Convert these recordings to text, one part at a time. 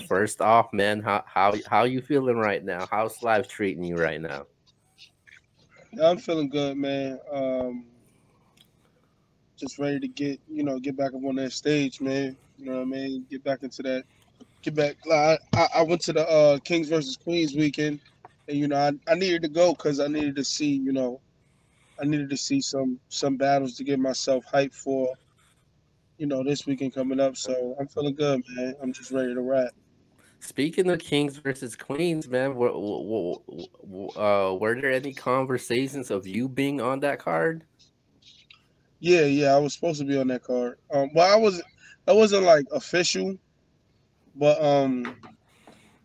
first off, man, how you feeling right now? How's life treating you right now? Yeah, I'm feeling good, man. Just ready to get back up on that stage, man. You know what I mean? Get back into that. Get back. I went to the Kings versus Queens weekend, and I needed to go because I needed to see I needed to see some battles to get myself hyped for this weekend coming up. So I'm feeling good, man. I'm just ready to rap. Speaking of Kings versus Queens, man, were there any conversations of you being on that card? Yeah, yeah. I was supposed to be on that card. Well, I wasn't like official, but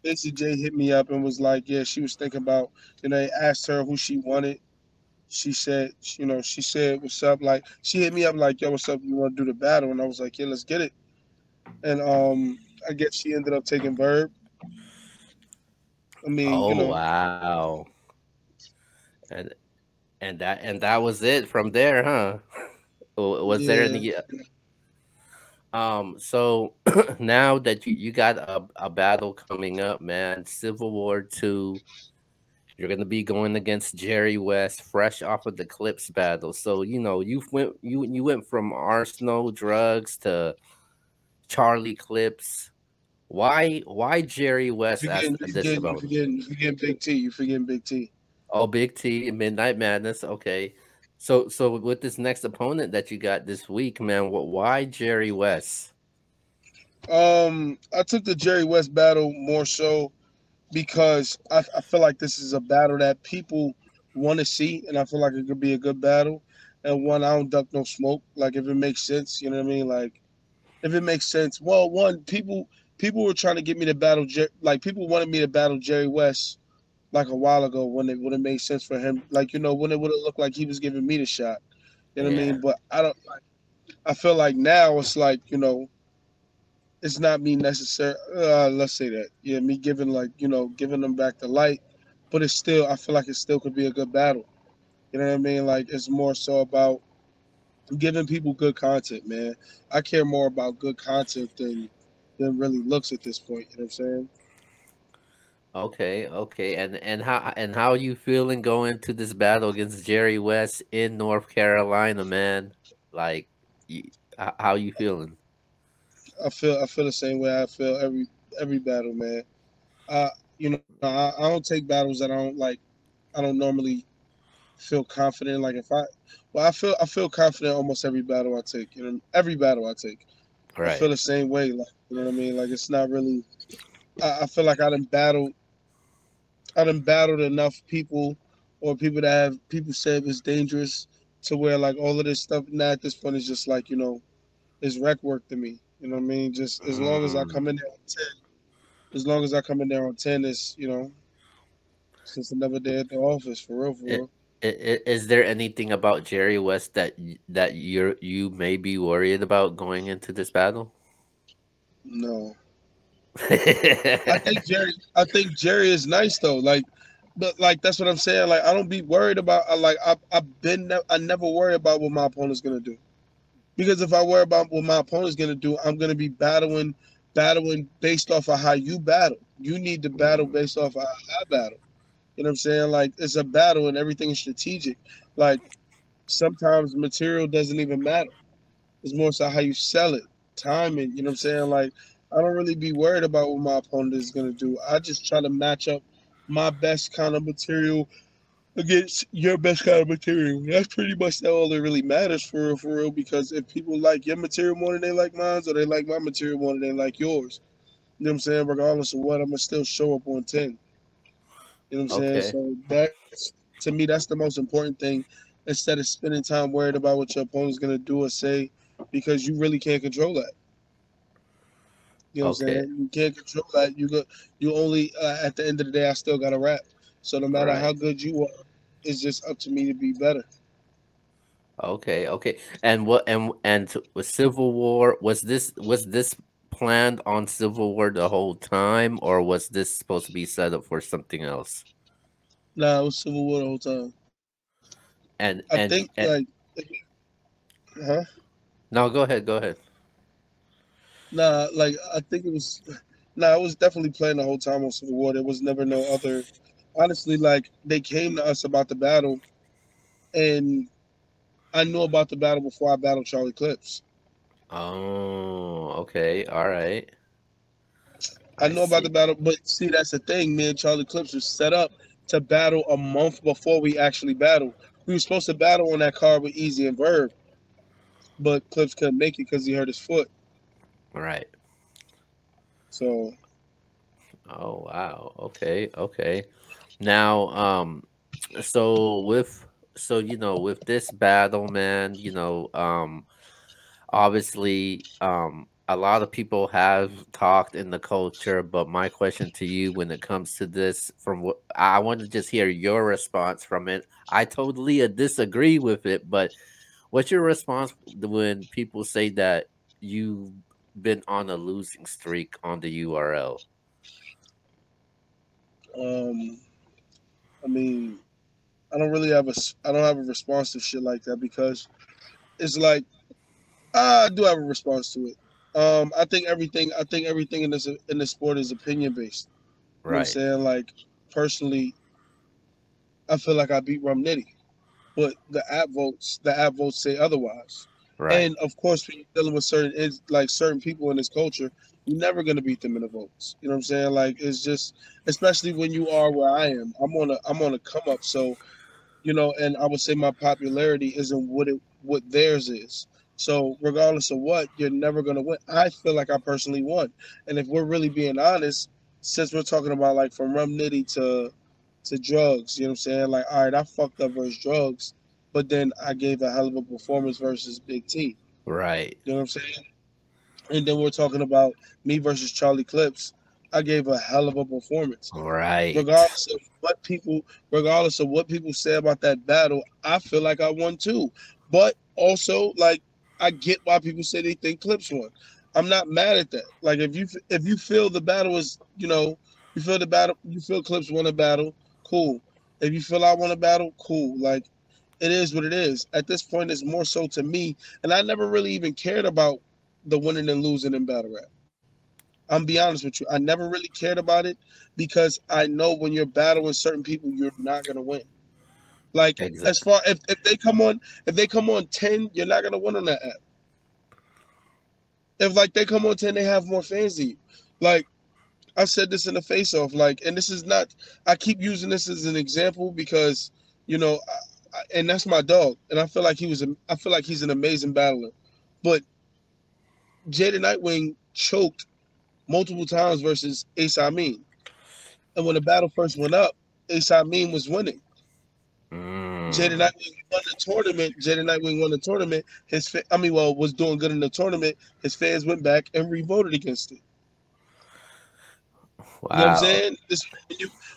Nancy J hit me up and was like, yeah, she was thinking about, they asked her who she wanted. She said, she said, what's up? Like, she hit me up like, yo, what's up? You want to do the battle? And I was like, yeah, let's get it. And I guess she ended up taking Verb. I mean, Oh wow, and and that was it from there, huh? Was there yeah. any so now that you got a battle coming up, man, Civil War 2, you're gonna be going against Jerry West, fresh off of the Clips battle. So you went from Arsenal drugs to Charlie Clips. Why Jerry You West forgetting, as you this forgetting, you about? forgetting, you forgetting Big T. You forgetting Big T. Oh, Big T, Midnight Madness. Okay. So with this next opponent that you got this week, man, why Jerry West? I took the Jerry West battle more so because I feel like this is a battle that people want to see, and I feel like it could be a good battle. And one, I don't duck no smoke. Like if it makes sense, you know what I mean. Like if it makes sense. Well, one, people were trying to get me to battle, like people wanted me to battle Jerry West like a while ago when it would have made sense for him. Like when it would have looked like he was giving me the shot. You know what I Yeah. mean? But I don't. I feel like now it's like it's not me necessary. Let's say that. Yeah, me giving giving them back the light, but it's still. I feel like it still could be a good battle. You know what I mean? Like it's more so about giving people good content, man. I care more about good content than really looks at this point. You know what I'm saying? Okay, okay. And how you feeling going to this battle against Jerry West in North Carolina, man? Like, y- how you feeling? I feel the same way I feel every battle, man. Uh, I don't take battles that I don't like. I don't normally feel confident. Like I feel confident almost every battle I take. Every battle I take, I feel Right. the same way. Like what I mean. Like it's not really. I feel like I done battled enough people, or people that have people said it's dangerous, to where like all of this stuff now at this point is just like is rec work to me. You know what I mean? Just as long as I Mm. come in there on 10, as long as I come in there on 10, it's since another day at the office for real, for I- real. is there anything about Jerry West that you may be worried about going into this battle? No, I think Jerry is nice though. Like, but like that's what I'm saying. Like I don't be worried about. I never worry about what my opponent's gonna do, because if I worry about what my opponent's gonna do, I'm gonna be battling based off of how you battle. You need to battle Mm. based off of how I battle. You know what I'm saying? Like it's a battle and everything is strategic. Like sometimes material doesn't even matter. It's more so how you sell it, timing. You know what I'm saying? Like I don't really be worried about what my opponent is gonna do. I just try to match up my best kind of material against your best kind of material. That's pretty much all that really matters for real. Because if people like your material more than they like mine, or they like my material more than they like yours, you know what I'm saying? Regardless of what, I'm gonna still show up on 10. You know what I'm saying? Okay. So that's to me, that's the most important thing. Instead of spending time worried about what your opponent's gonna do or say, because you really can't control that. You know what I'm Okay. saying? You can't control that. You only at the end of the day, I still got to rap. So no matter how Right. good you are, it's just up to me to be better. Okay. Okay. And Civil War, was this planned on Civil War the whole time, or was this supposed to be set up for something else? Nah, it was Civil War the whole time. I think And like, and, if- and huh? no, go ahead. Go ahead. Nah, like I think it was. Nah, I was definitely playing the whole time on Civil War. There was never no other. Honestly, like they came to us about the battle, and I knew about the battle before I battled Charlie Clips. Oh, okay. All right. I I know about the see. battle, but see, that's the thing. Me and Charlie Clips was set up to battle a month before we actually battled. We were supposed to battle on that card with Easy and Verb, but Clips couldn't make it because he hurt his foot. Right. So Oh, wow. Okay. Okay. Now, so with with this battle, man, obviously, a lot of people have talked in the culture, but my question to you when it comes to this, from what I want to just hear your response from it. I totally disagree with it, but what's your response when people say that you've been on a losing streak on the URL? um, I mean, I don't really have I don't have a response to shit like that because it's like I do have a response to it. I think everything in this sport is opinion based. You know what I'm Right, saying? Like personally, I feel like I beat Rum Nitty, but the app votes say otherwise. right, And of course, when you're dealing with certain people in this culture, you're never gonna beat them in the votes. You know what I'm saying? Like it's just, especially when you are where I am. I'm on a come up. So and I would say my popularity isn't what theirs is. So regardless of what, you're never gonna win. I feel like I personally won. And if we're really being honest, since we're talking about like from rum nitty to drugs, you know what I'm saying? Like, all right, I fucked up versus drugs, but then I gave a hell of a performance versus Big T. right, You know what I'm saying? And then we're talking about me versus Charlie Clips. I gave a hell of a performance right, regardless of what people say about that battle, I feel like I won too. But also, like, I get why people say they think Clips won. I'm not mad at that. Like, if you feel the battle is, you feel the battle, you feel Clips won a battle, cool. If you feel I won a battle, cool. Like, it is what it is. At this point, it's more so to me, and I never really even cared about the winning and losing in battle rap. I'm be honest with you. I never really cared about it because I know when you're battling certain people, you're not gonna win. Like as exactly, far if they come on 10, you're not gonna win on that app. If like they come on 10, they have more fans than you. Like I said this in the face off, like, and this is not. I keep using this as an example because and that's my dog, and I feel like I feel like he's an amazing battler, but Jada Nightwing choked multiple times versus Ace Amin. And when the battle first went up, Ace Amin was winning. Jaden mm, Nightwing won the tournament. Jaden Nightwing won the tournament. Was doing good in the tournament. His fans went back and re-voted against it. You know what I'm wow, saying? This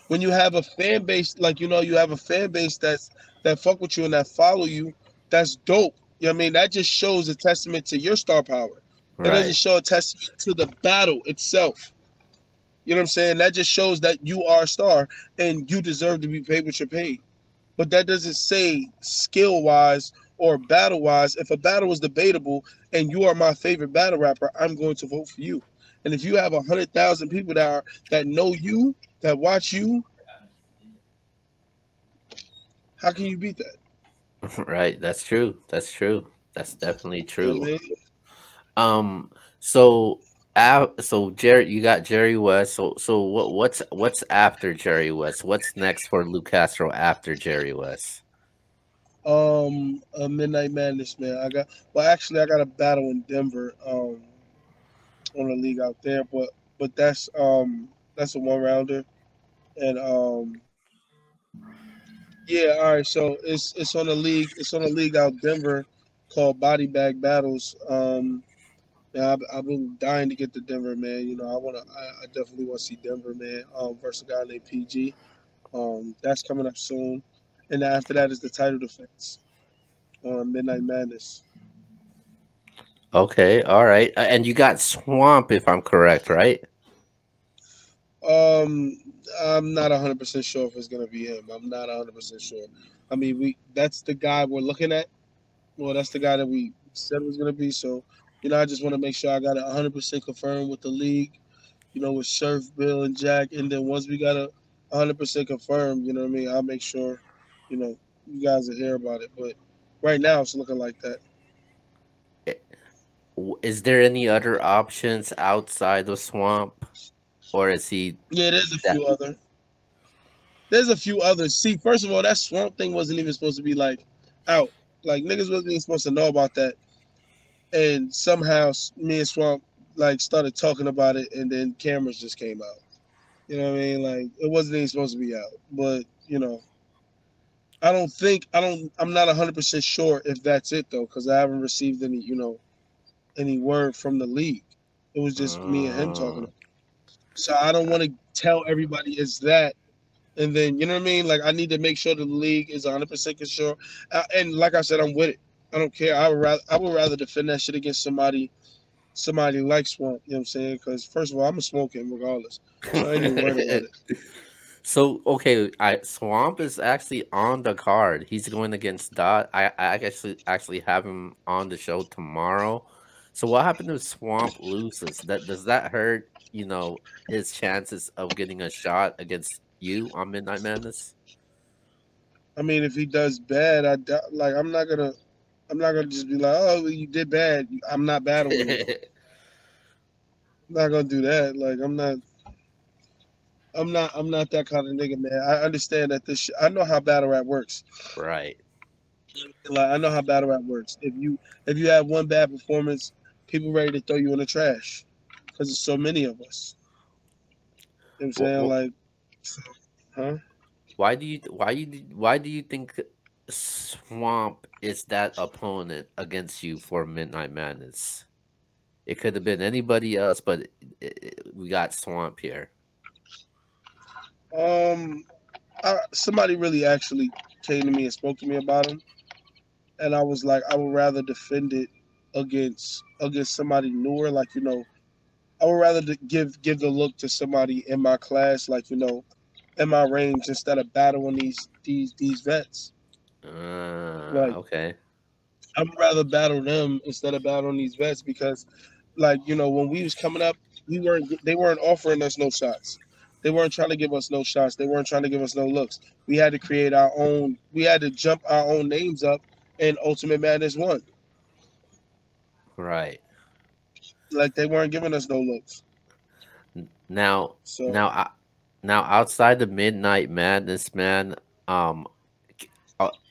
when you have a fan base like you have a fan base that fuck with you and that follow you. That's dope. You know what I mean? That just shows a testament to your star power. It doesn't right, show a testament to the battle itself. You know what I'm saying? That just shows that you are a star and you deserve to be paid what you're paid. But that doesn't say skill wise or battle wise. If a battle is debatable and you are my favorite battle rapper, I'm going to vote for you. And if you have 100,000 people that know you, that watch you, how can you beat that? right. That's true. That's true. That's definitely You know true. what I mean? Um, so so Jerry, you got Jerry West. So what's after Jerry West? What's next for Lou Castro after Jerry West? Midnight Madness, man. Actually, I got a battle in Denver, on a league out there, but that's a one rounder, and yeah, all right. So it's on a league out Denver called Body Bag Battles. Yeah, I've been dying to get to Denver, man. I definitely want to see Denver, man. Versus a guy named PG. That's coming up soon, and then after that is the title defense on Midnight Madness. Okay, all right. And you got Swamp, if I'm correct, right? Um, I'm not 100% sure if it's gonna be him. I'm not 100% sure. I mean, we that's the guy we're looking at. Well, that's the guy that we said was gonna be. So I just want to make sure I got it 100% confirmed with the league, with Surf, Bill, and Jack. And then once we got it 100% confirmed, what I mean, I'll make sure, you know, you guys will hear about it. But right now, it's looking like that. I- Is there any other options outside of Swamp, or is he Yeah, there's a that? few other. There's a few others. See, first of all, that Swamp thing wasn't even supposed to be like out. Like niggas wasn't even supposed to know about that. And somehow me and Swamp like started talking about it, and then cameras just came out. You know what I mean? Like it wasn't even supposed to be out. But I'm not 100% sure if that's it though, because I haven't received any word from the league. It was just me and him talking. Uh, So I don't want to tell everybody it's that, and then you know what I mean. Like I need to make sure the league is 100% sure. And like I said, I'm with it. I don't care. I would rather defend that shit against somebody like Swamp. You know what I'm saying? Because first of all, I'm a smoking regardless, so I ain't even worried about it. So okay, I Swamp is actually on the card. He's going against Dot. I actually have him on the show tomorrow. So what happened if Swamp loses? That does that hurt, his chances of getting a shot against you on Midnight Madness? I mean, if he does bad, like I'm not gonna just be like, oh, you did bad. I'm not battling you. I'm not gonna do that. Like I'm not that kind of nigga, man. I understand that I know how battle rap works. Right. Like I know how battle rap works. If you have one bad performance, people ready to throw you in the trash because there's so many of us. You know what I'm What, saying? what, Like, huh? why do you think Swamp is that opponent against you for Midnight Madness? It could have been anybody else, but we got Swamp here. Um, somebody really actually came to me and spoke to me about him, and I was like, I would rather defend it against somebody newer, like I would rather give the look to somebody in my class, like in my range, instead of battling these vets. Like Okay. I would rather battle them instead of battling these vets because, like when we was coming up, they weren't offering us no shots. They weren't trying to give us no shots. They weren't trying to give us no looks. We had to create our own. We had to jump our own names up, and Ultimate Madness won. Right. Like they weren't giving us no looks. Now, So now, now, outside the Midnight Madness, man, um,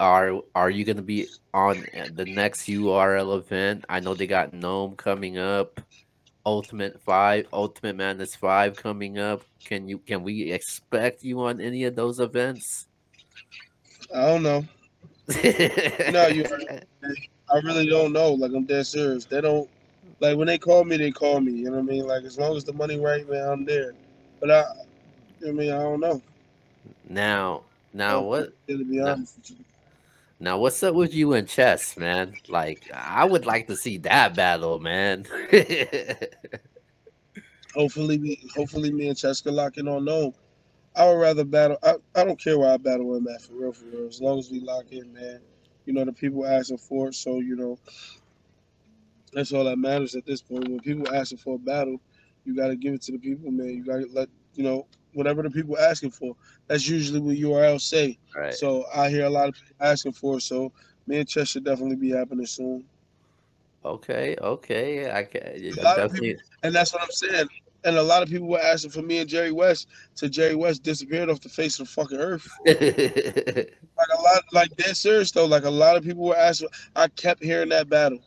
are you gonna be on the next URL event? I know they got Gnome coming up, Ultimate Madness 5 coming up. Can we expect you on any of those events? I don't know. You are. I really don't know. Like I'm dead serious. They don't like when they call me. They call me. You know what I mean? Like as long as the money right, man, I'm there. But I mean, I don't know. Now, I now don't what? know, to be Now, honest with you. now what's up with you and Chess, man? Like, I would like to see that battle, man. Hopefully, me and Cheska lock in on no. I would rather battle. I don't care where I battle him at for real, for real. As long as we lock in, man. The people asking for it, so that's all that matters at this point. When people asking for a battle, you got to give it to the people, man. You got to let whatever the people asking for. That's usually what URL say. Right. So I hear a lot of people asking for it. So me and Chess should definitely be happening soon. Okay, okay. I can A I lot of people, definitely. and that's what I'm saying. And a lot of people were asking for me and Jerry West. So Jerry West disappeared off the face of the fucking earth. Like a lot, like dead serious though. Like a lot of people were asking. I kept hearing that battle.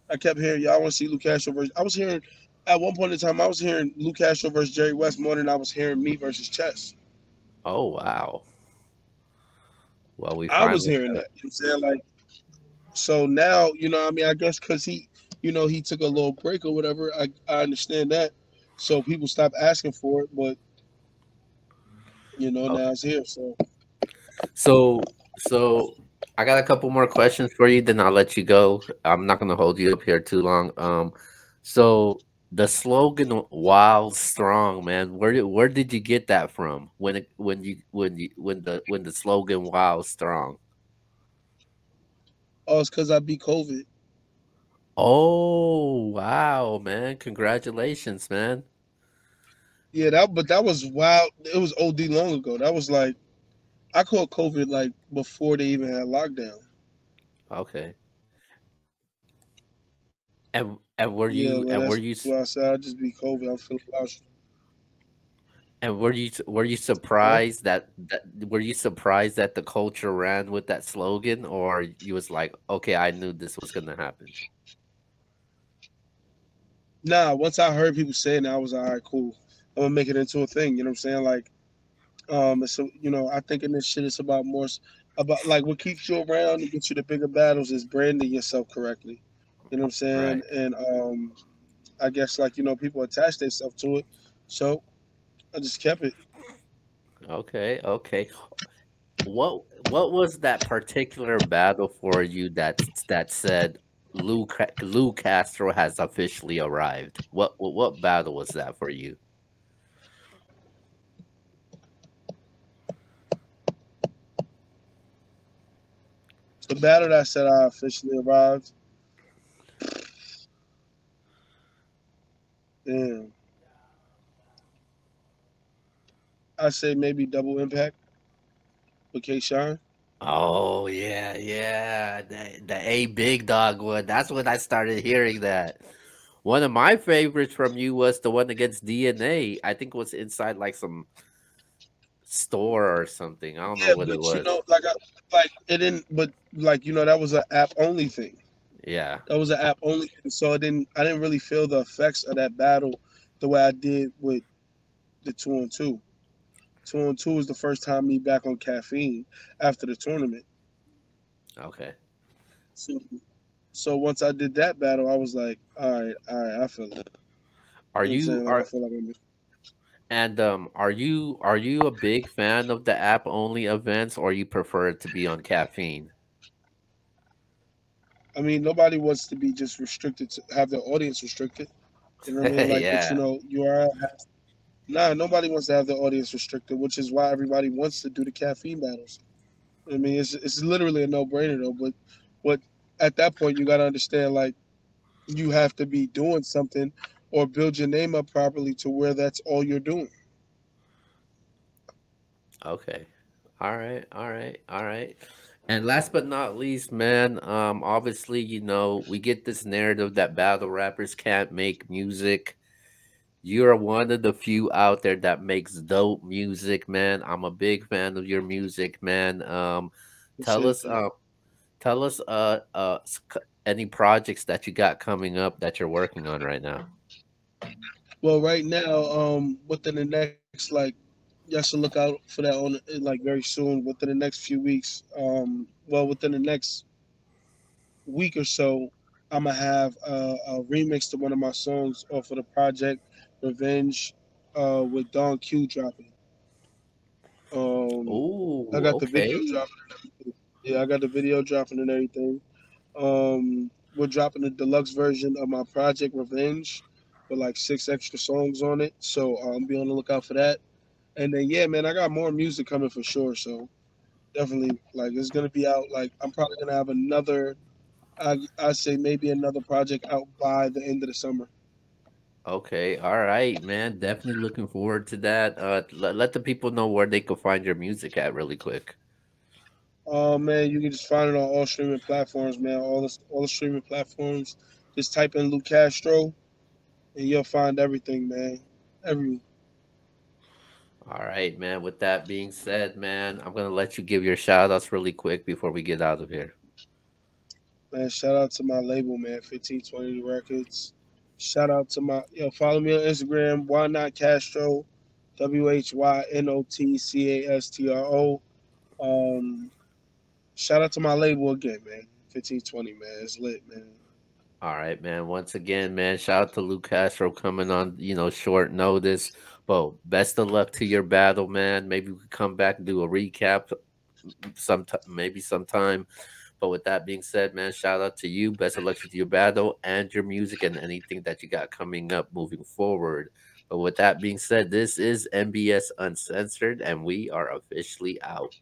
I kept hearing y'all want to see Luke Castro versus. I was hearing at one point in time. I was hearing Luke Castro versus Jerry West more than I was hearing me versus Chess. Oh wow. Well, we I was finally hearing got that. You know what I'm saying? Like so now, what I mean, I guess because he took a little break or whatever. I understand that. So people stopped asking for it, but now okay. it's here. So So I got a couple more questions for you, then I'll let you go. I'm not gonna hold you up here too long. So the slogan "Wild Strong," man, where did you get that from? When the slogan "Wild Strong." oh, it's because I beat COVID. Oh, wow, man. Congratulations, man. Yeah, that was wild. It was OD long ago. That was like I caught COVID like before they even had lockdown. Okay. And were Yeah, you well, and that's were you why I said I just be COVID. I'm feeling lousy. were you Huh? surprised that were you surprised that the culture ran with that slogan, or you was like, okay, I knew this was gonna happen? Nah, once I heard people saying that, I was like, all right, cool. I'm gonna make it into a thing. You know what I'm saying? Like, it's I think in this shit, it's about more about like what keeps you around and gets you the bigger battles is branding yourself correctly. You know what I'm saying? Right. And I guess like people attach themselves to it, so I just kept it. Okay. Okay. What was that particular battle for you that said Lou Castro has officially arrived? What battle was that for you? The battle that said I officially arrived. Damn, I say maybe double impact with K Shine. Oh yeah, yeah. The A Big Dog one. That's when I started hearing that. One of my favorites from you was the one against DNA. I think it was inside like some store or something. I don't know Yeah, what it but was. like it didn't. But like that was an app only thing. Yeah. That was an app only thing. So it didn't. I didn't really feel the effects of that battle the way I did with the 2-on-2. 2-on-2 was the first time me back on caffeine after the tournament. Okay. So, so once I did that battle, I was like, all right, I feel it. Are You know what I'm you saying? Like I are feel like I'm. and are you a big fan of the app only events, or you prefer it to be on caffeine? I mean, nobody wants to be just restricted to have their audience restricted. You know what I mean? Like it's Yeah. URL. Nah, nobody wants to have their audience restricted, which is why everybody wants to do the caffeine battles. I mean, it's literally a no brainer though. But what at that point you got to understand, like you have to be doing something or build your name up properly to where that's all you're doing. Okay. All right. All right. All right. And last but not least, man, obviously, we get this narrative that battle rappers can't make music. You're one of the few out there that makes dope music, man. I'm a big fan of your music, man. Tell Appreciate us, that. tell us, any projects that you got coming up that you're working on right now. Well, right now, within the next y'all should look out for that on like very soon. Within the next few weeks, well, within the next week or so, I'm gonna have a remix to one of my songs off of the project Revenge, with Don Q dropping. Um, I Oh, got the video okay. dropping. Yeah, I got the video dropping and everything. We're dropping the deluxe version of my project Revenge with like 6 extra songs on it. So be on the lookout for that. And then yeah, man, I got more music coming for sure. So definitely like it's gonna be out. Like I'm probably gonna have another. I say maybe another project out by the end of the summer. Okay, all right, man. Definitely looking forward to that. Let the people know where they can find your music at really quick. Oh man, you can just find it on all streaming platforms, man. All the streaming platforms. Just type in Luke Castro and you'll find everything, man. Every All right, man. With that being said, man, I'm gonna let you give your shout outs really quick before we get out of here. man, shout out to my label, man, 1520 Records. Shout out to follow me on Instagram, why not Castro, WHYNOTCASTRO. Um, Shout out to my label again, man. 1520, man. It's lit, man. All right, man. Once again, man, shout out to Luke Castro coming on, short notice. But best of luck to your battle, man. Maybe we could come back and do a recap maybe sometime. But with that being said, man, shout out to you. Best of luck to your battle and your music and anything that you got coming up moving forward. But with that being said, this is MBS Uncensored, and we are officially out.